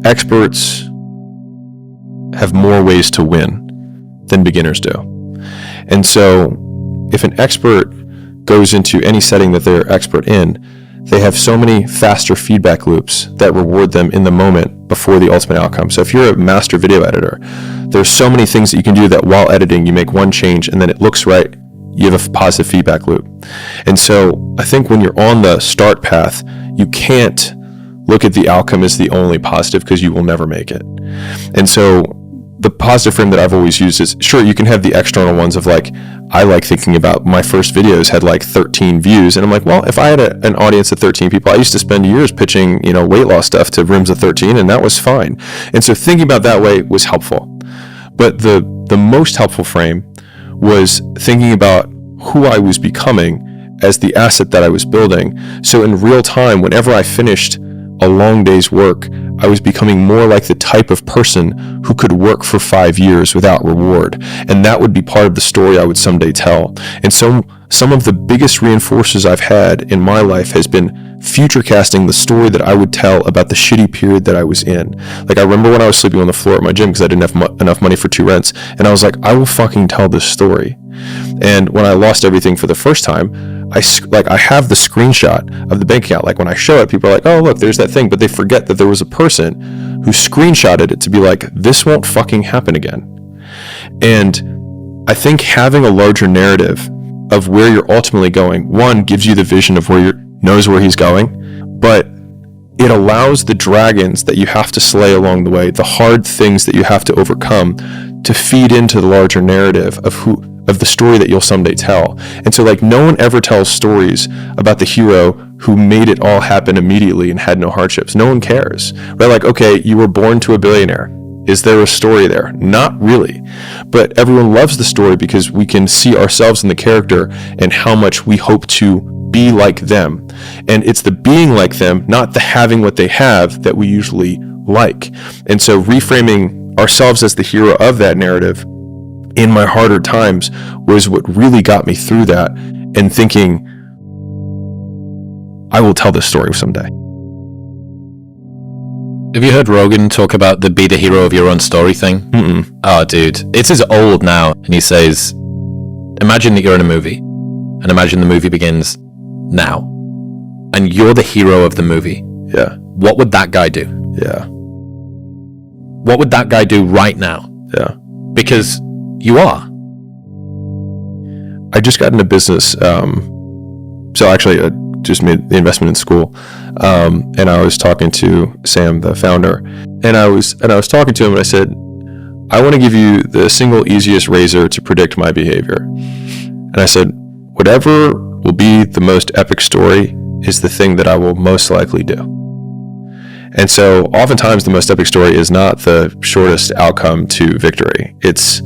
experts have more ways to win than beginners do. And so if an expert goes into any setting that they're expert in, they have so many faster feedback loops that reward them in the moment before the ultimate outcome. So if you're a master video editor, there's so many things that you can do that while editing, you make one change and then it looks right, you have a positive feedback loop. And so I think when you're on the start path, you can't look at the outcome as the only positive because you will never make it. And so the positive frame that I've always used is, sure, you can have the external ones of like, I like thinking about my first videos had like 13 views. And I'm like, well, if I had an audience of 13 people, I used to spend years pitching, weight loss stuff to rooms of 13, and that was fine. And so thinking about that way was helpful. But the most helpful frame was thinking about who I was becoming as the asset that I was building. So in real time, whenever I finished a long day's work, I was becoming more like the type of person who could work for 5 years without reward. And that would be part of the story I would someday tell. And so some of the biggest reinforcers I've had in my life has been future casting the story that I would tell about the shitty period that I was in. Like, I remember when I was sleeping on the floor at my gym because I didn't have enough money for 2 rents. And I was like, I will fucking tell this story. And when I lost everything for the first time, I have the screenshot of the bank account. Like, when I show it, people are like, oh, look, there's that thing. But they forget that there was a person who screenshotted it to be like, this won't fucking happen again. And I think having a larger narrative of where you're ultimately going, one, gives you the vision of knows where he's going, but it allows the dragons that you have to slay along the way, the hard things that you have to overcome, to feed into the larger narrative of the story that you'll someday tell. And so, like, no one ever tells stories about the hero who made it all happen immediately and had no hardships. No one cares, right? Like, okay, you were born to a billionaire. Is there a story there? Not really. But everyone loves the story because we can see ourselves in the character and how much we hope to be like them. And it's the being like them, not the having what they have, that we usually like. And so reframing ourselves as the hero of that narrative in my harder times was what really got me through that, and thinking, I will tell this story someday. Have you heard Rogan talk about the be the hero of your own story thing? Mm-mm. Oh, dude. It's as old now. And he says, imagine that you're in a movie, and imagine the movie begins now, and you're the hero of the movie. Yeah. What would that guy do? Yeah. What would that guy do right now? Yeah. Because you are. I just got into business. So actually, I just made the investment in school. And I was talking to Sam, the founder, and I was talking to him, and I said, I want to give you the single easiest razor to predict my behavior. And I said, whatever will be the most epic story is the thing that I will most likely do. And so oftentimes the most epic story is not the shortest outcome to victory. It's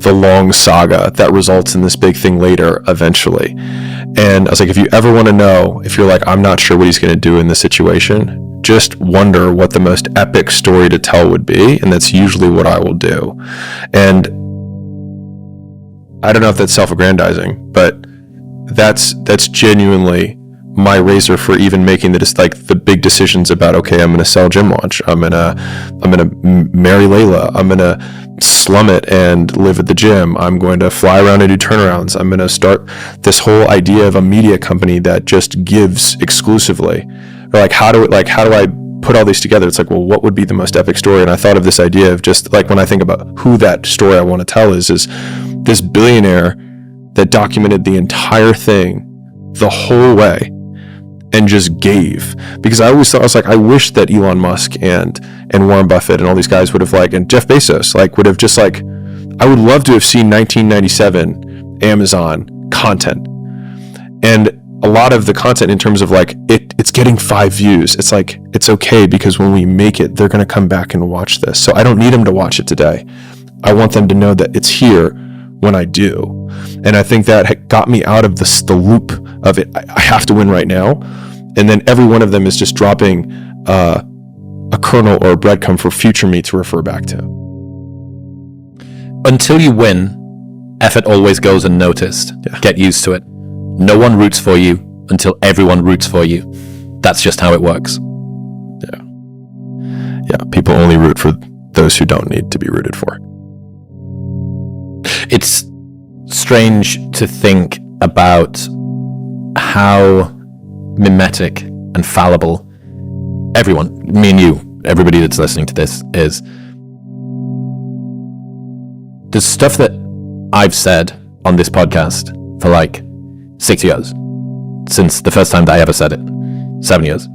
the long saga that results in this big thing later eventually. And I was like, if you ever want to know, if you're like, I'm not sure what he's going to do in this situation, just wonder what the most epic story to tell would be. And that's usually what I will do. And I don't know if that's self-aggrandizing, but that's genuinely my razor for even making the big decisions about, okay, I'm going to sell gym launch. I'm going to marry Layla. I'm going to slum it and live at the gym. I'm going to fly around and do turnarounds. I'm going to start this whole idea of a media company that just gives exclusively. Or like, how do I put all these together? It's like, well, what would be the most epic story? And I thought of this idea of just like, when I think about who that story I want to tell is this billionaire that documented the entire thing the whole way and just gave. Because I always thought, I was like, I wish that Elon Musk and Warren Buffett and all these guys would have and Jeff Bezos would have just I would love to have seen 1997 Amazon content. And a lot of the content in terms of it's getting 5 views. It's like, it's okay because when we make it, they're going to come back and watch this. So I don't need them to watch it today. I want them to know that it's here when I do. And I think that got me out of the loop of it. I have to win right now. And then every one of them is just dropping a kernel or a breadcrumb for future me to refer back to. Until you win, effort always goes unnoticed. Yeah. Get used to it. No one roots for you until everyone roots for you. That's just how it works. Yeah. Yeah, people only root for those who don't need to be rooted for. It's strange to think about how mimetic and fallible everyone, me and you, everybody that's listening to this, is. The stuff that I've said on this podcast for like 6 years, since the first time that I ever said it, 7 years.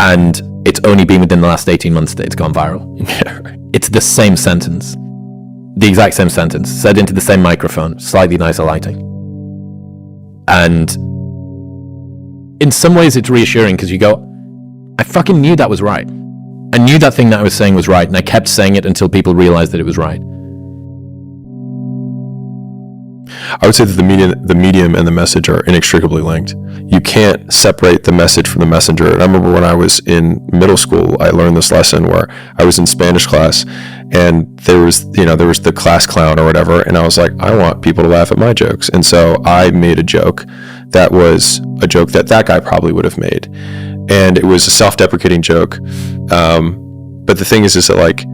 And it's only been within the last 18 months that it's gone viral. Yeah, right. It's the same sentence, the exact same sentence, said into the same microphone, slightly nicer lighting. And in some ways it's reassuring because you go, I fucking knew that was right. I knew that thing that I was saying was right, and I kept saying it until people realized that it was right. I would say that the medium and the message are inextricably linked. You can't separate the message from the messenger. And I remember when I was in middle school, I learned this lesson where I was in Spanish class, and there was the class clown or whatever, and I was like, I want people to laugh at my jokes. And so I made a joke that was a joke that guy probably would have made. And it was a self-deprecating joke. But the thing is that like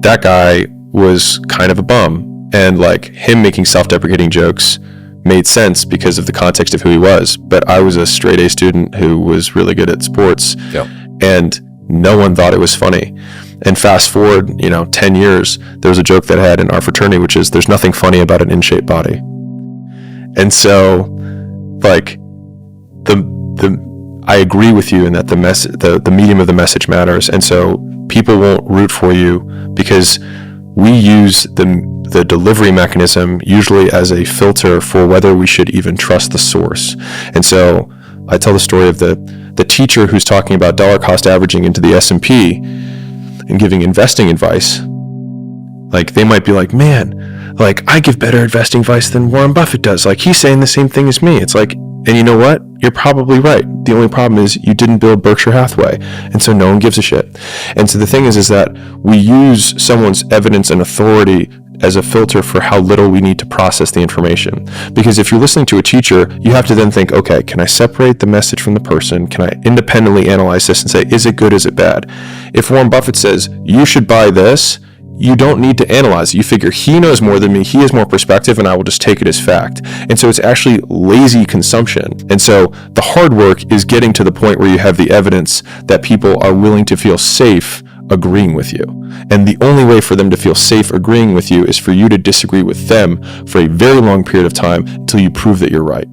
that guy was kind of a bum. And like him making self-deprecating jokes made sense because of the context of who he was. But I was a straight A student who was really good at sports, and no one thought it was funny. And fast forward, 10 years, there was a joke that I had in our fraternity, which is there's nothing funny about an in-shape body. And so like I agree with you in that the medium of the message matters. And so people won't root for you because we use the delivery mechanism usually as a filter for whether we should even trust the source. And so I tell the story of the teacher who's talking about dollar cost averaging into the S&P and giving investing advice. Like they might be like, man, like I give better investing advice than Warren Buffett does. Like he's saying the same thing as me. It's like, and you know what? You're probably right. The only problem is you didn't build Berkshire Hathaway, and so no one gives a shit. And so the thing is that we use someone's evidence and authority as a filter for how little we need to process the information. Because if you're listening to a teacher, you have to then think, okay, can I separate the message from the person? Can I independently analyze this and say, is it good, is it bad? If Warren Buffett says, you should buy this, you don't need to analyze it. You figure he knows more than me, he has more perspective, and I will just take it as fact. And so it's actually lazy consumption. And so the hard work is getting to the point where you have the evidence that people are willing to feel safe agreeing with you. And the only way for them to feel safe agreeing with you is for you to disagree with them for a very long period of time until you prove that you're right.